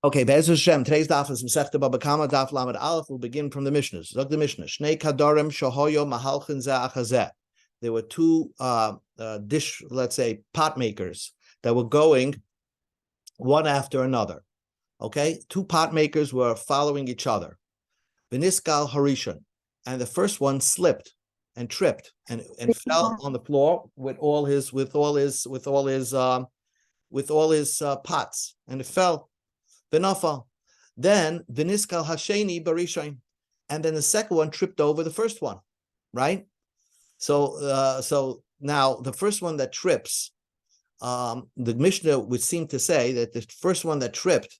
Okay, Be'ez Hashem, today's daf is Masechta Baba Kamma, daf Lamed Aleph. We'll begin from the Mishnahs. Zog the Mishnah. Shnei kadorim shohoyo mahalchin zeh. There were two pot makers that were going one after another. Okay, two pot makers were following each other. V'niskal harishon, and the first one slipped and tripped and fell on the floor with all his pots, and it fell. Benafal. Then v'niskal hasheni barishain, and then the second one tripped over the first one, right? So now the first one that trips, the Mishnah would seem to say that the first one that tripped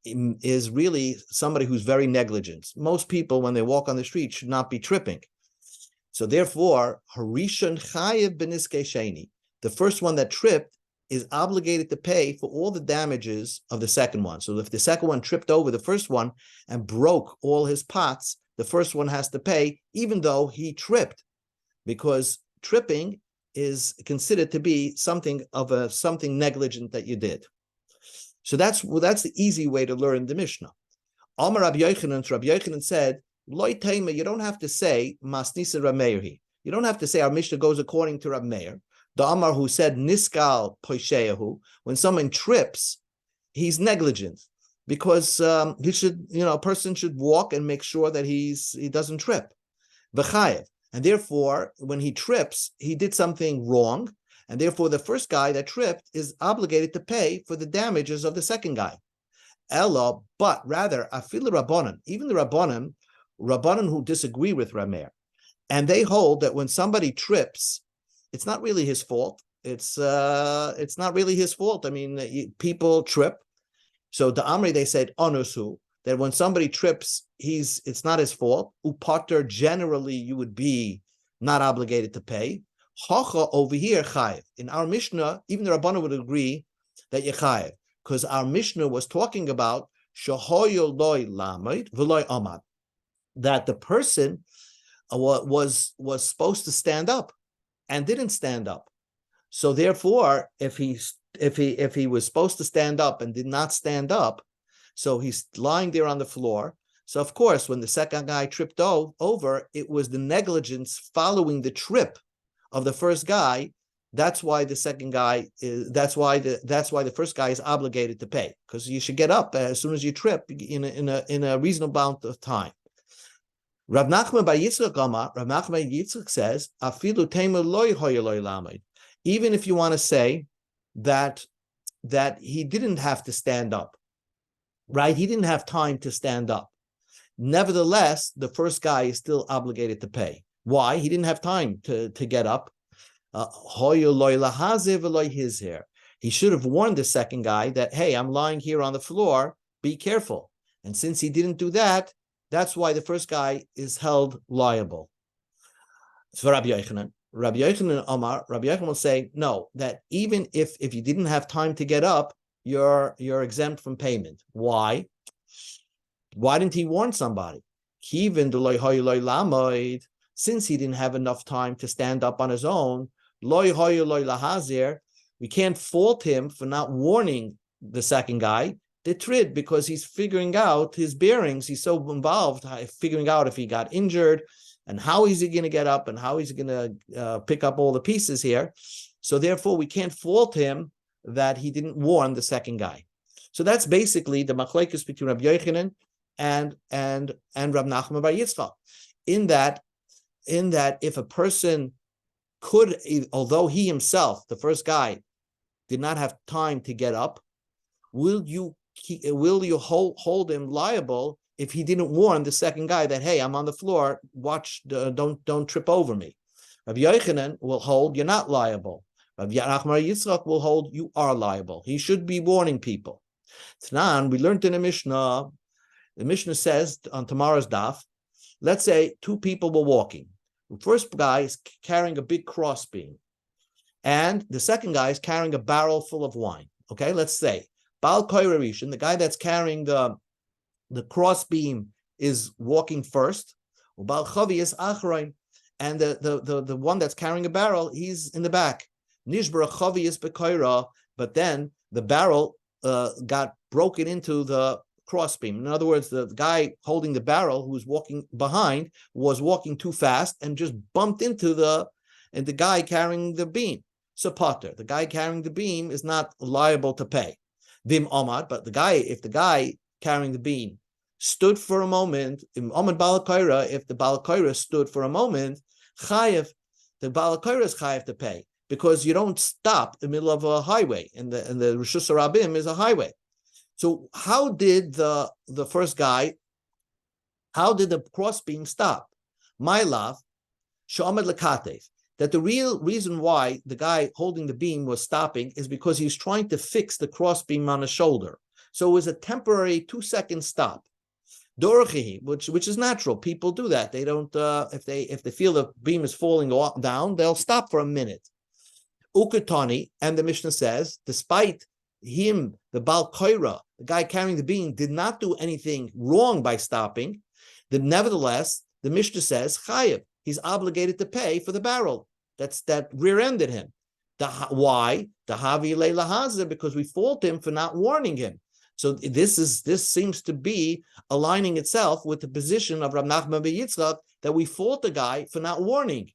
is really somebody who's very negligent. Most people, when they walk on the street, should not be tripping. So therefore, harishon chayev b'niskei sheni, the first one that tripped is obligated to pay for all the damages of the second one. So if the second one tripped over the first one and broke all his pots, the first one has to pay, even though he tripped, because tripping is considered to be something negligent that you did. So that's the easy way to learn the Mishnah. Amar Rabbi Yochanan said, Loi Teima, you don't have to say Masnisa Rameirhi. You don't have to say our Mishnah goes according to Rab Meir. The Amar who said Niskal Poisheyahu, when someone trips, he's negligent, because a person should walk and make sure that he doesn't trip. V'chayev, and therefore, when he trips, he did something wrong, and therefore the first guy that tripped is obligated to pay for the damages of the second guy. Ella, but rather Afil Rabbanan, even the Rabbanan who disagree with Rameir, and they hold that when somebody trips, it's not really his fault. It's not really his fault. I mean, people trip. So the Amri, they said onusu, that when somebody trips, it's not his fault. Upater, generally you would be not obligated to pay. Hacha, over here chayev. In our Mishnah, even the Rabbanan would agree that you chayev, because our Mishnah was talking about shahoyo loy lamed v'loy amad, that the person was supposed to stand up and didn't stand up. So therefore, if he was supposed to stand up and did not stand up, so he's lying there on the floor. So of course, when the second guy tripped over, it was the negligence following the trip of the first guy. That's why the second guy is. That's why the first guy is obligated to pay, because you should get up as soon as you trip in a reasonable amount of time. Rav Nachman bar Yitzchak Kamma, Rav Nachman bar Yitzchak says, "Afilu teima loy hoya loy lamed." Even if you want to say that he didn't have to stand up, right? He didn't have time to stand up. Nevertheless, the first guy is still obligated to pay. Why? He didn't have time to get up. Hoya loy lahaze v'loy hizher. He should have warned the second guy that, hey, I'm lying here on the floor. Be careful. And since he didn't do that, that's why the first guy is held liable. So Rabbi Yochanan Omar, Rabbi Yochanan will say, no, that even if you didn't have time to get up, you're exempt from payment. Why? Why didn't he warn somebody? Since he didn't have enough time to stand up on his own, we can't fault him for not warning the second guy. Trid, because he's figuring out his bearings. He's so involved figuring out if he got injured and how is he going to get up and how he's going to pick up all the pieces here. So therefore, we can't fault him that he didn't warn the second guy. So that's basically the machlekes between Rabbi Yochanan and Rav Nachman bar Yitzchak. In that if a person could, although he himself, the first guy, did not have time to get up, will you hold him liable if he didn't warn the second guy that, hey, I'm on the floor, watch, don't trip over me? Rabbi Yochanan will hold you're not liable. Rabbi Nachman bar Yitzchak will hold you are liable. He should be warning people. Tanan, we learned in the Mishnah. The Mishnah says on tomorrow's daf, let's say two people were walking. The first guy is carrying a big crossbeam, and the second guy is carrying a barrel full of wine. Okay, let's say Baal Koirarishan, the guy that's carrying the crossbeam, is walking first. Baal Chavi is Achrain, and the one that's carrying a barrel, he's in the back. Nishbara Chavi is Bekoira, but then the barrel got broken into the crossbeam. In other words, the guy holding the barrel who was walking behind was walking too fast and just bumped into the guy carrying the beam. So potter, the guy carrying the beam is not liable to pay. Vim omad, but if the guy carrying the beam stood for a moment, omad balakaira, if the balakaira stood for a moment, chayev, the balakaira is chayev to pay, because you don't stop in the middle of a highway, and the Rishus Rabim is a highway. So how did the first guy, how did the crossbeam stop? My love, she'omad lekatev, that the real reason why the guy holding the beam was stopping is because he's trying to fix the crossbeam on his shoulder. So it was a temporary 2-second stop. Dorchi, which is natural. People do that. They don't if they feel the beam is falling down, they'll stop for a minute. Ukatani, and the Mishnah says, despite him, the Bal Koira, the guy carrying the beam, did not do anything wrong by stopping, nevertheless, the Mishnah says, Chayev, he's obligated to pay for the barrel that rear-ended him. Why? The Havi Leila Hazir, because we fault him for not warning him. So this seems to be aligning itself with the position of Rab Nachman ben Yitzchak, that we fault the guy for not warning,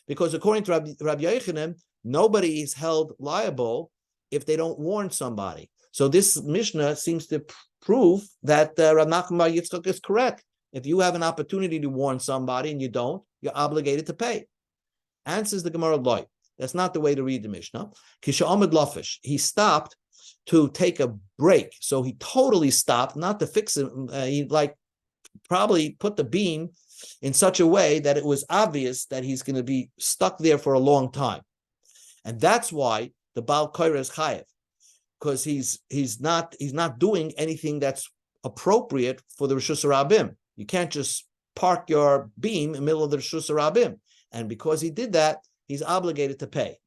because according to Rabbi Yochanan, nobody is held liable if they don't warn somebody. So this Mishnah seems to prove that Rab Nachman ben Yitzchak is correct. If you have an opportunity to warn somebody and you don't, you're obligated to pay. Answers the Gemara Loi. That's not the way to read the Mishnah. Kisha Ahmed Lafish, he stopped to take a break. So he totally stopped, not to fix it. He probably put the beam in such a way that it was obvious that he's going to be stuck there for a long time. And that's why the Baal Koira is chayev, because he's not doing anything that's appropriate for the Rishus Rabim. You can't just park your beam in the middle of the Rishus Rabim. And because he did that, he's obligated to pay.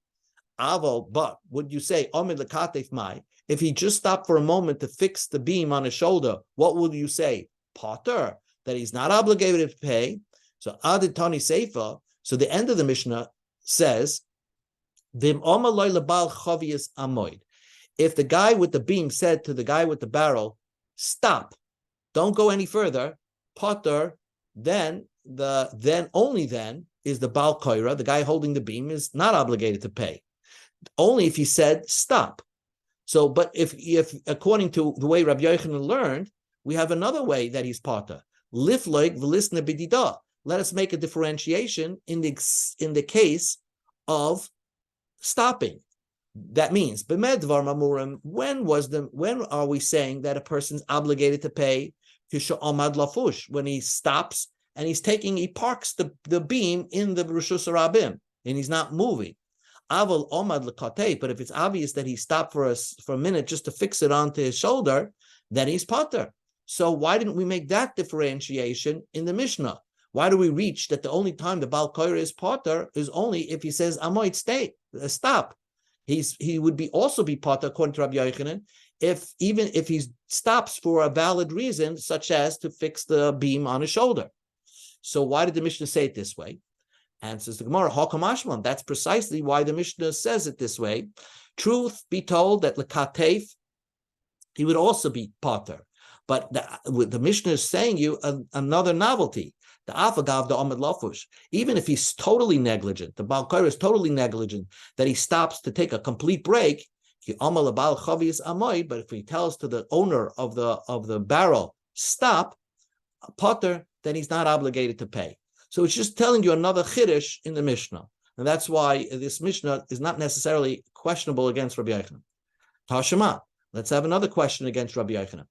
Aval, but would you say, Omid Lekatef Mai, if he just stopped for a moment to fix the beam on his shoulder, what would you say? Potter, that he's not obligated to pay. So Aditani Seifa, so the end of the Mishnah says, Vim Omaloi Lebal Chavias Amoid. If the guy with the beam said to the guy with the barrel, stop, don't go any further, Potter, then only then is the Baal Koira, the guy holding the beam, is not obligated to pay. Only if he said stop. So, but if according to the way Rabbi Yochanan learned, we have another way that he's Potter. Lifloig v'lisna b'dida. Let us make a differentiation in the case of stopping. That means b'medvar mamurim. When are we saying that a person's obligated to pay? Amad lafush, when he stops and he parks the beam in the Rishus Rabim and he's not moving. Aval omad lekatei, but if it's obvious that he stopped for a minute just to fix it onto his shoulder, then he's potter. So why didn't we make that differentiation in the Mishnah? Why do we reach that the only time the Baal Koira is potter is only if he says amoid stop? He would also be potter according to Rabbi Yochanan, even if he stops for a valid reason, such as to fix the beam on his shoulder. So why did the Mishnah say it this way? Answers the Gemara, Hakamashman. That's precisely why the Mishnah says it this way. Truth be told, that Lekatef, he would also be potter. But the Mishnah is saying you another novelty. The Afagav, the Amid Lafush. Even if he's totally negligent, the Baal Koira is totally negligent, that he stops to take a complete break, but if he tells to the owner of the barrel, stop, potter, then he's not obligated to pay. So it's just telling you another chiddush in the Mishnah. And that's why this Mishnah is not necessarily questionable against Rabbi Yochanan. Tashema, let's have another question against Rabbi Yochanan.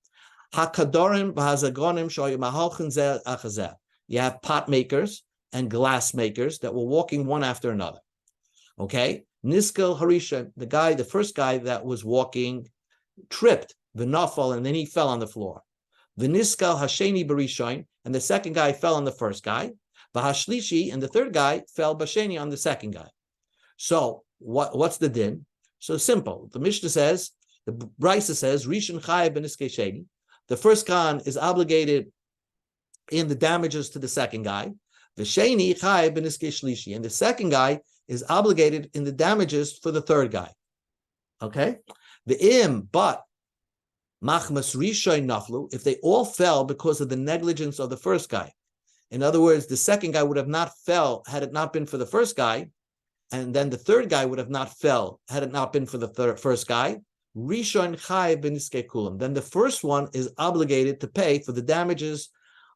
Hakadorim v'hazagonim shoyu mahalchin zeh achazeh. You have pot makers and glass makers that were walking one after another. Okay? Niskel Harisha, the first guy that was walking, tripped, v'nafal, and then he fell on the floor. V'niskel Hasheni Barishain, and the second guy fell on the first guy. V'hashlishi, and the third guy fell Basheni on the second guy. So what's the din? So simple. The Mishnah says, the Brisa says, Rishon Chai b'niskei Sheni. The first Khan is obligated in the damages to the second guy. V'sheni Chai b'niskei Shlishi, and the second guy is obligated in the damages for the third guy. Okay? But Machmas Rishon Naflu, if they all fell because of the negligence of the first guy. In other words, the second guy would have not fell had it not been for the first guy, and then the third guy would have not fell had it not been for the first guy. Rishon Chai Beniske Kulam. Then the first one is obligated to pay for the damages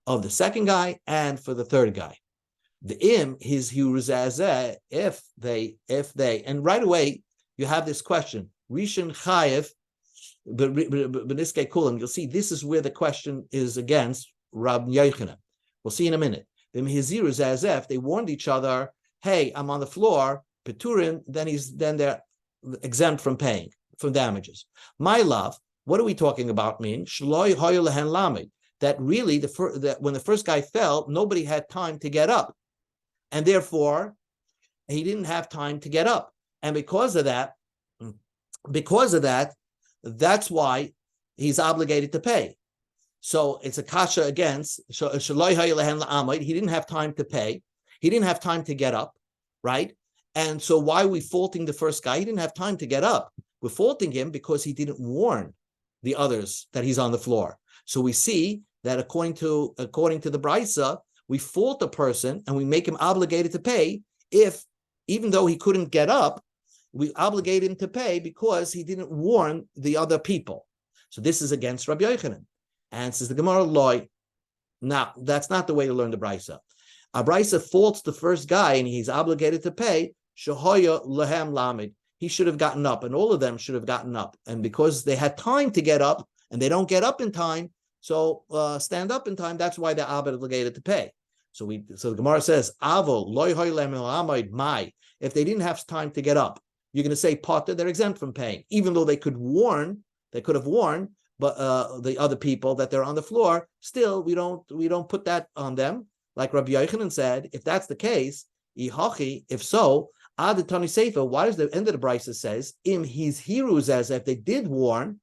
of the second guy and for the third guy. The im his hiuzazeh, if they, and right away you have this question. Rishon Chayev Beniske Kulam. You'll see this is where the question is against Rab Yochanan. We'll see in a minute. If they warned each other, hey, I'm on the floor, Peturin, then they're exempt from paying, from damages. My love, what are we talking about? That really, that when the first guy fell, nobody had time to get up. And therefore, he didn't have time to get up. And because of that, that's why he's obligated to pay. So it's a kasha against, he didn't have time to pay. He didn't have time to get up, right? And so why are we faulting the first guy? He didn't have time to get up. We're faulting him because he didn't warn the others that he's on the floor. So we see that according to the Brisa, we fault a person and we make him obligated to pay if, even though he couldn't get up, we obligate him to pay because he didn't warn the other people. So this is against Rabbi Yochanan. And says the Gemara Loi. Now, that's not the way to learn the Brisa. A Brisa faults the first guy and he's obligated to pay. Shehoya lehem lamid. He should have gotten up, and all of them should have gotten up. And because they had time to get up, and they don't get up in time, so stand up in time, that's why they're obligated to pay. So the Gemara says, Avo loy hoy lehem lamid mai. If they didn't have time to get up, you're going to say potter, they're exempt from paying, even though they could have warned, but the other people that they're on the floor, still we don't put that on them. Like Rabbi Yochanan said, if that's the case, if so, Adatani Sefer, why does the end of the Brisa says, im his heroes, as if they did warn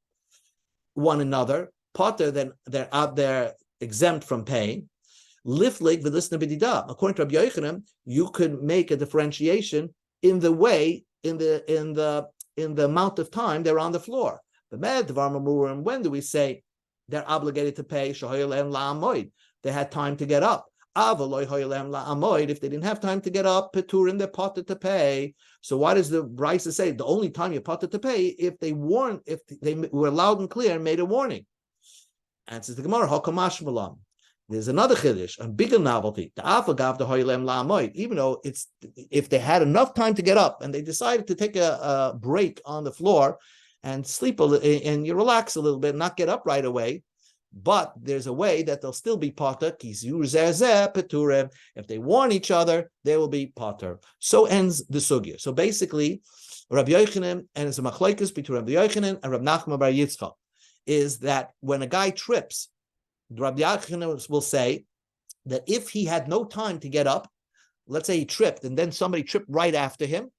one another, potter, then they're out there exempt from paying. Liflik v'lisna b'dida. According to Rabbi Yochanan, you could make a differentiation in the way, in the amount of time they're on the floor. And when do we say they're obligated to pay? They had time to get up. If they didn't have time to get up, Peturin, they're potted to pay. So why does the Brisa say the only time you're potted to pay if they were loud and clear and made a warning? And says the Gemara, Hakamash Malam. There's another chiddush, a bigger novelty. Even though if they had enough time to get up and they decided to take a break on the floor and sleep and you relax a little bit, not get up right away, but there's a way that they'll still be potter. If they warn each other, they will be potter. So ends the sugya. So basically, Rabbi Yochanan, and it's a machlokes between Rabbi Yochanan and Rabbi Nachman bar Yitzchak, is that when a guy trips, Rabbi Yochanan will say that if he had no time to get up, let's say he tripped and then somebody tripped right after him,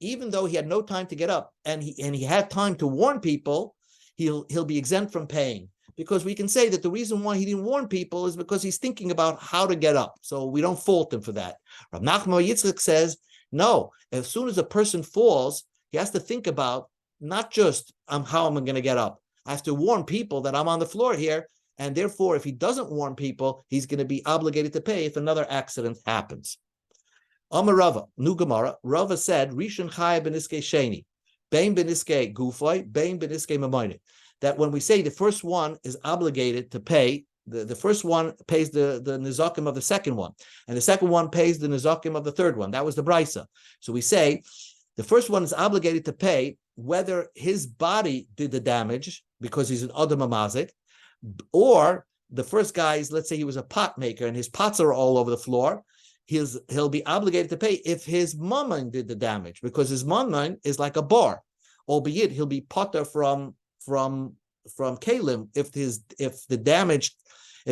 even though he had no time to get up and he had time to warn people, he'll be exempt from paying. Because we can say that the reason why he didn't warn people is because he's thinking about how to get up. So we don't fault him for that. Rav Nachman Yitzchak says, no, as soon as a person falls, he has to think about not just how am I going to get up. I have to warn people that I'm on the floor here. And therefore, if he doesn't warn people, he's going to be obligated to pay if another accident happens. Amar Rava, New Gemara, Rava said, Rishon Chai beniske sheni, bein beniske gufoy, bein beniske mamoyne. That when we say the first one is obligated to pay, the first one pays the nizakim of the second one, and the second one pays the nizakim of the third one. That was the brisa. So we say the first one is obligated to pay whether his body did the damage because he's an adam amazik, or the first guy's, let's say he was a pot maker and his pots are all over the floor, he'll be obligated to pay if his mammon did the damage, because his mammon is like a bar, albeit he'll be potter from Kalim if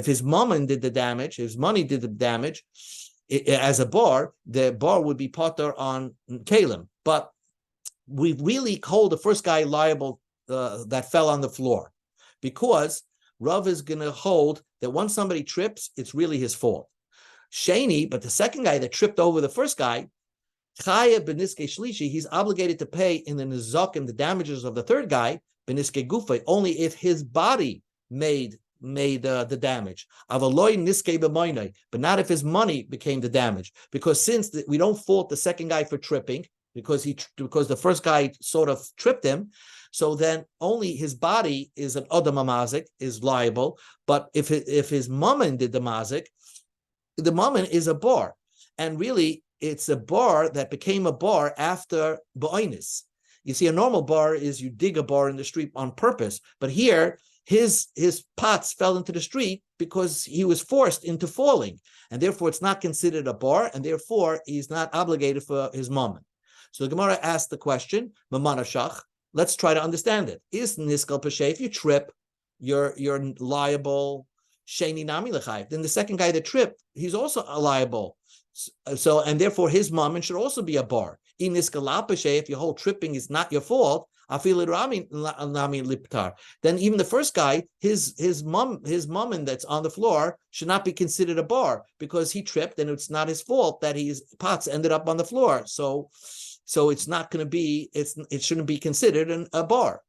his mammon did the damage, his money did the damage as a bar, the bar would be potter on Kalim. But we really hold the first guy liable that fell on the floor, because Rav is going to hold that once somebody trips, it's really his fault. Sheni, but the second guy that tripped over the first guy, Chaya beniske shlishi, he's obligated to pay in the nizakim, the damages of the third guy, beniske gufa, only if his body made the damage. Avaloi niske b'moinai, but not if his money became the damage. Because since we don't fault the second guy for tripping, because the first guy sort of tripped him, so then only his body is an odam mazik, is liable. But if his mammon did the mazik, the mammon is a bar, and really it's a bar that became a bar after ba'onis. You see, a normal bar is you dig a bar in the street on purpose, but here his pots fell into the street because he was forced into falling, and therefore it's not considered a bar, and therefore he's not obligated for his mammon. So the Gemara asked the question, Mamanashach. Let's try to understand it. Is niskal peshay, if you trip, you're liable. Sheni nami lechayev. Then the second guy that tripped, he's also liable. So and therefore his mammon should also be a bar. In niskal peshay, if your whole tripping is not your fault, then even the first guy, his mammon that's on the floor should not be considered a bar because he tripped and it's not his fault that his pots ended up on the floor. So it's not going to be, it shouldn't be considered a bar.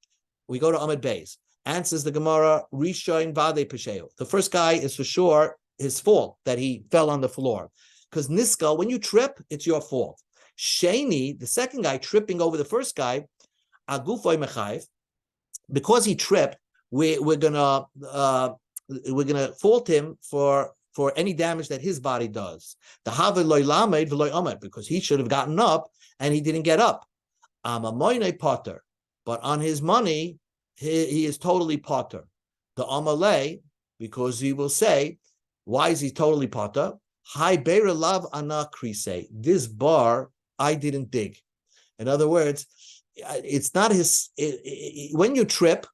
We go to Ahmed Beis. Answers the Gemara, Rishon Vade Pesheo. The first guy is for sure his fault that he fell on the floor. Because Niskal, when you trip, it's your fault. Sheni, the second guy tripping over the first guy, Agufoy Mechayev, because he tripped, we're gonna fault him for any damage that his body does. The Haveh loy lamed v'loy omed, because he should have gotten up and he didn't get up. Amamoyne potter, but on his money, he is totally potter. The Amalei, because he will say, why is he totally potter? Hi beira lav ana krise. This bar I didn't dig. In other words, it's not his. When you trip,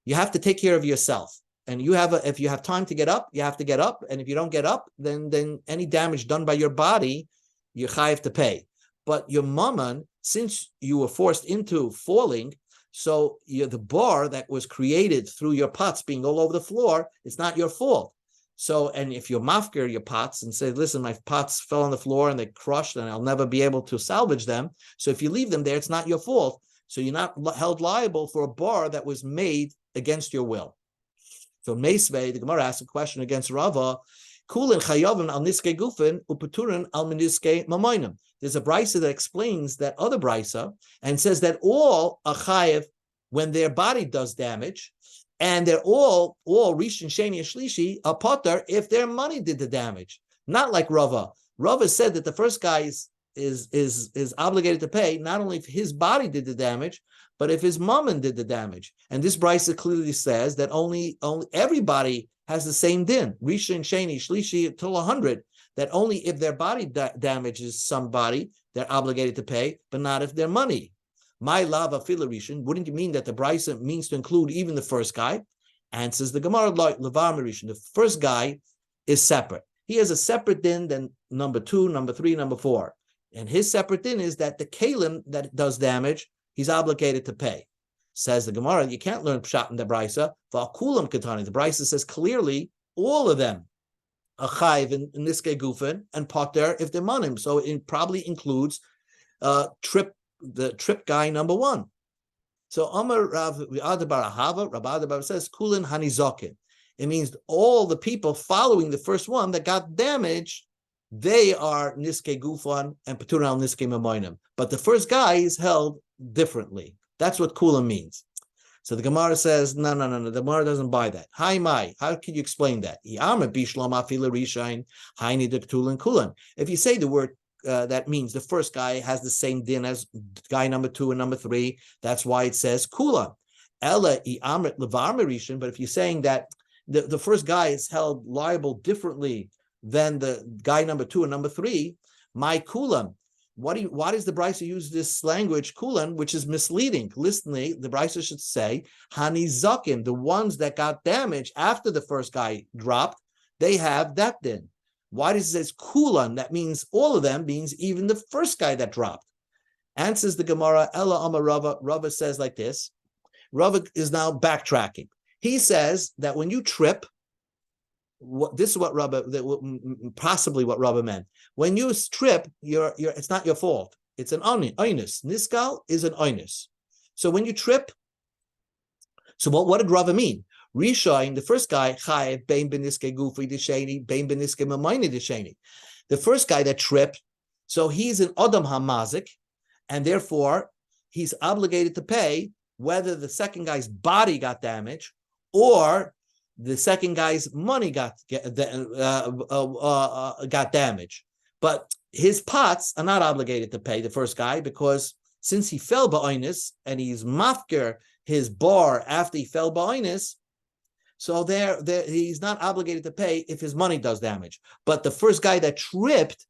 you have to take care of yourself. And if you have time to get up, you have to get up. And if you don't get up, then any damage done by your body, you have to pay. But your mammon, since you were forced into falling, so the bar that was created through your pots being all over the floor, it's not your fault. So, and if you mafker your pots and say, listen, my pots fell on the floor and they crushed and I'll never be able to salvage them. So if you leave them there, it's not your fault. So you're not held liable for a bar that was made against your will. So Meisvei, the Gemara asks a question against Rava, Kulin chayavim al niske gufen upeturin al meniske mamoinim. There's a brisa that explains that other brisa and says that all are chayev when their body does damage, and they're all rishon, sheni, and shlishi are potter if their money did the damage. Not like Rava. Rava said that the first guy is obligated to pay not only if his body did the damage, but if his mammon did the damage. And this brisa clearly says that only everybody has the same din. Rishon, sheni, shlishi till 100. That only if their body damages somebody, they're obligated to pay, but not if their money. My lava filarishan, wouldn't you mean that the brisa means to include even the first guy? Answers the Gemara, levar marishan. The first guy is separate. He has a separate din than number 2, number 3, number 4. And his separate din is that the kalim that does damage, he's obligated to pay. Says the Gemara, you can't learn pshat in the brisa. V'akulam katani. The brisa says clearly all of them a chayv in niske gufen and potter if they're manim. So it probably includes the trip guy number 1. So Amar Rav Adbar Ahava says kulin hanizokin. It means all the people following the first one that got damaged, they are niske gufan and patur al niske mamoinim. But the first guy is held differently. That's what kulin means. So the Gemara says, no. The Gemara doesn't buy that. Hi, mai. How can you explain that? If you say the word, that means the first guy has the same din as guy number 2 and number 3. That's why it says kula. But if you're saying that the first guy is held liable differently than the guy number 2 and number 3, my kulam. Why does the Brisa use this language, kulan, which is misleading? Listening, the Brisa should say, hanizakim, the ones that got damaged after the first guy dropped, they have that din. Why does it say kulan? That means all of them, means even the first guy that dropped. Answers the Gemara, Ella Amar Rava. Rava says like this. Rava is now backtracking. He says that when you trip, this is what possibly what Rava meant. When you trip, it's not your fault. It's an oinus. Niskal is an oinus. So when you trip, So what did Rava mean? Rishon, the first guy, chayev bein beniske gufi d'sheni, bein beniske mamayni d'sheni. The first guy that tripped, so he's an Adam Hamazik, and therefore he's obligated to pay whether the second guy's body got damaged or the second guy's money got damaged. But his pots are not obligated to pay the first guy, because since he fell ba'onis and he's mafker his bar after he fell ba'onis, so there he's not obligated to pay if his money does damage. But the first guy that tripped,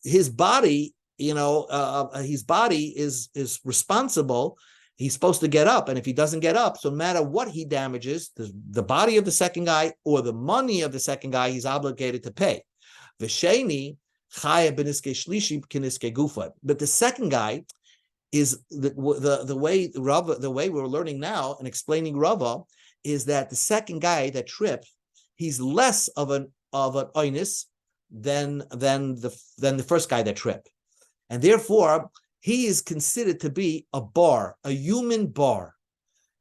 his body, his body is responsible. He's supposed to get up, and if he doesn't get up, so no matter what he damages, the body of the second guy or the money of the second guy, he's obligated to pay. V'sheni chaya b'niske shlishi k'niske gufa. But the second guy is the way Rava, the way we're learning now and explaining Rava, is that the second guy that tripped, he's less of an oinus than the first guy that tripped, and therefore he is considered to be a bar, a human bar,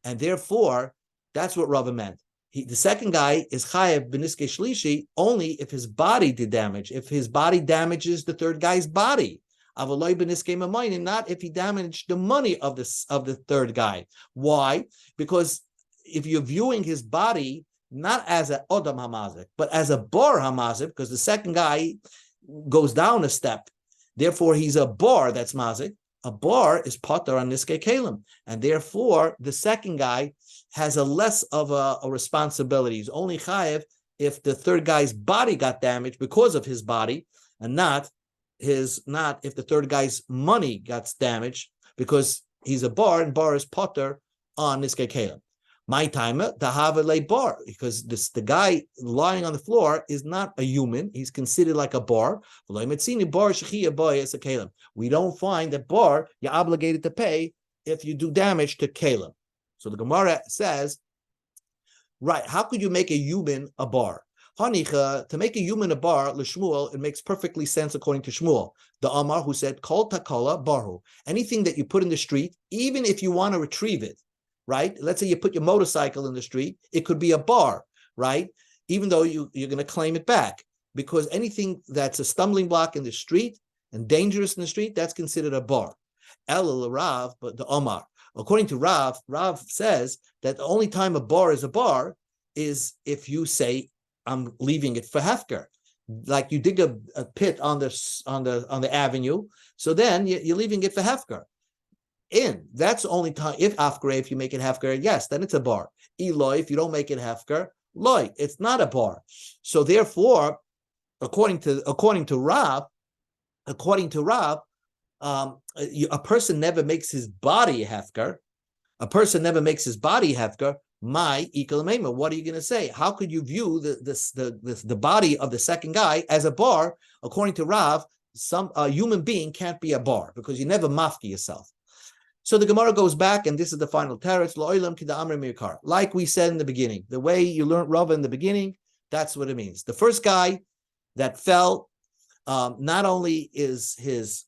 and therefore that's what Rava meant. The second guy is chayev b'niske shlishi only if his body did damage. If his body damages the third guy's body, avaloi b'niske mamayni, not if he damaged the money of the third guy. Why? Because if you're viewing his body not as an Odam Hamazik, but as a Bar Hamazik, because the second guy goes down a step, therefore he's a Bar that's Mazik. A Bar is Potter on Niske Kalim, and therefore the second guy has a less of a responsibility. He's only Chayev if the third guy's body got damaged because of his body, and not if the third guy's money got damaged, because he's a Bar, and Bar is Potter on Niske Kalim. My timer, the Havale bar, because the guy lying on the floor is not a human. He's considered like a bar. We don't find that bar you're obligated to pay if you do damage to Kalim. So the Gemara says, right, how could you make a human a bar? Hanicha, to make a human a bar, l'shmuel, it makes perfectly sense according to Shmuel, the Amar, who said, kol takala barhu. Anything that you put in the street, even if you want to retrieve it, right? Let's say you put your motorcycle in the street, it could be a bar, right? Even though you're going to claim it back, because anything that's a stumbling block in the street and dangerous in the street, that's considered a bar. El Rav, but the Omar. According to Rav says that the only time a bar is if you say, I'm leaving it for hefker. Like you dig a pit on the avenue, so then you're leaving it for hefker. That's the only time. If afgre, if you make it hefker, yes, then it's a bar. Eloi, if you don't make it hefker, loy, it's not a bar. So therefore, according to Rav, a person never makes his body hefker. A person never makes his body hefker. My equal. What are you going to say? How could you view the body of the second guy as a bar? According to Rav, a human being can't be a bar because you never mafki yourself. So the Gemara goes back, and this is the final teretz. Like we said in the beginning, the way you learned Rava in the beginning, that's what it means. The first guy that fell, not only is his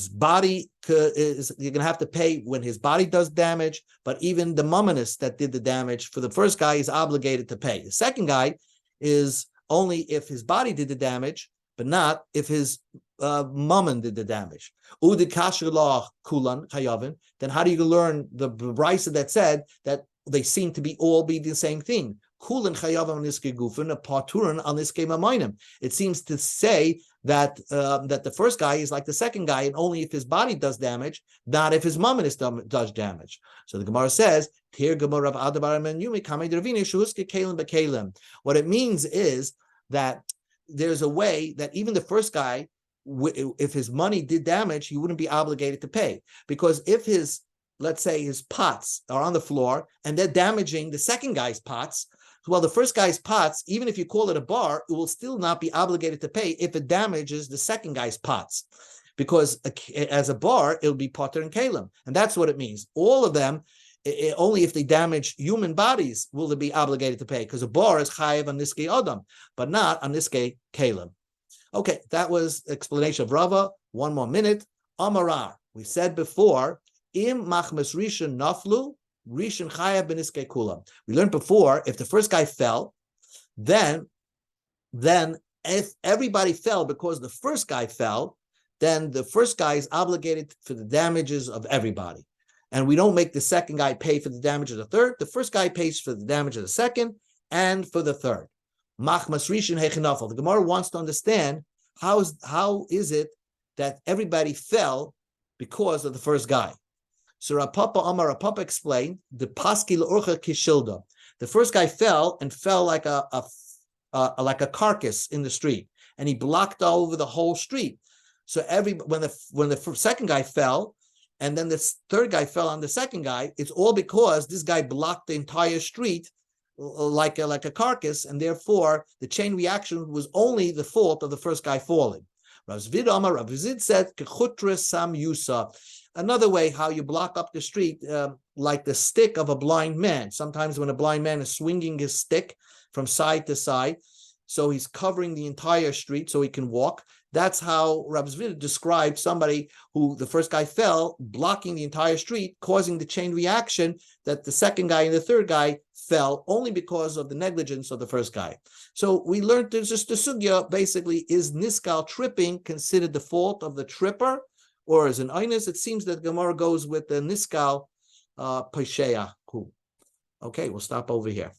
body you're going to have to pay when his body does damage, but even the mumminus that did the damage for the first guy is obligated to pay. The second guy is only if his body did the damage, but not if his mummin did the damage. Then how do you learn the brisa that said that they seem to be all be the same thing? It seems to say that the first guy is like the second guy, and only if his body does damage, not if his mummin does damage. So the Gemara says, what it means is that there's a way that even the first guy, if his money did damage, he wouldn't be obligated to pay, because if let's say his pots are on the floor and they're damaging the second guy's pots, well, the first guy's pots, even if you call it a bar, it will still not be obligated to pay if it damages the second guy's pots, because as a bar, it'll be potter and kalim, and that's what it means. All of them, only if they damage human bodies will they be obligated to pay, because a bar is chayev on niskei adam, but not on niskei kalim. Okay, that was explanation of Rava. One more minute. Amarar. We said before, im machmas rishon naflu Rishon chayav b'niskei kulam. We learned before, if the first guy fell, then if everybody fell because the first guy fell, then the first guy is obligated for the damages of everybody. And we don't make the second guy pay for the damage of the third. The first guy pays for the damage of the second and for the third. Machmas Rishon Hechinafel. The Gemara wants to understand how is it that everybody fell because of the first guy. So Rapapa explained the Paski L'Orcha Kishilda. The first guy fell like a carcass in the street, and he blocked over the whole street. So when the second guy fell, and then the third guy fell on the second guy, it's all because this guy blocked the entire street like a carcass, and therefore the chain reaction was only the fault of the first guy falling. Rav Zvid said, "Kechutra sam yusa." Another way how you block up the street, like the stick of a blind man. Sometimes when a blind man is swinging his stick from side to side, so he's covering the entire street so he can walk. That's how Rav Zvid described somebody who the first guy fell, blocking the entire street, causing the chain reaction that the second guy and the third guy fell only because of the negligence of the first guy. So we learned there's just the sugya, basically, is niskal tripping considered the fault of the tripper, or as an einus? It seems that Gemara goes with the niskal pesheya. Okay, we'll stop over here.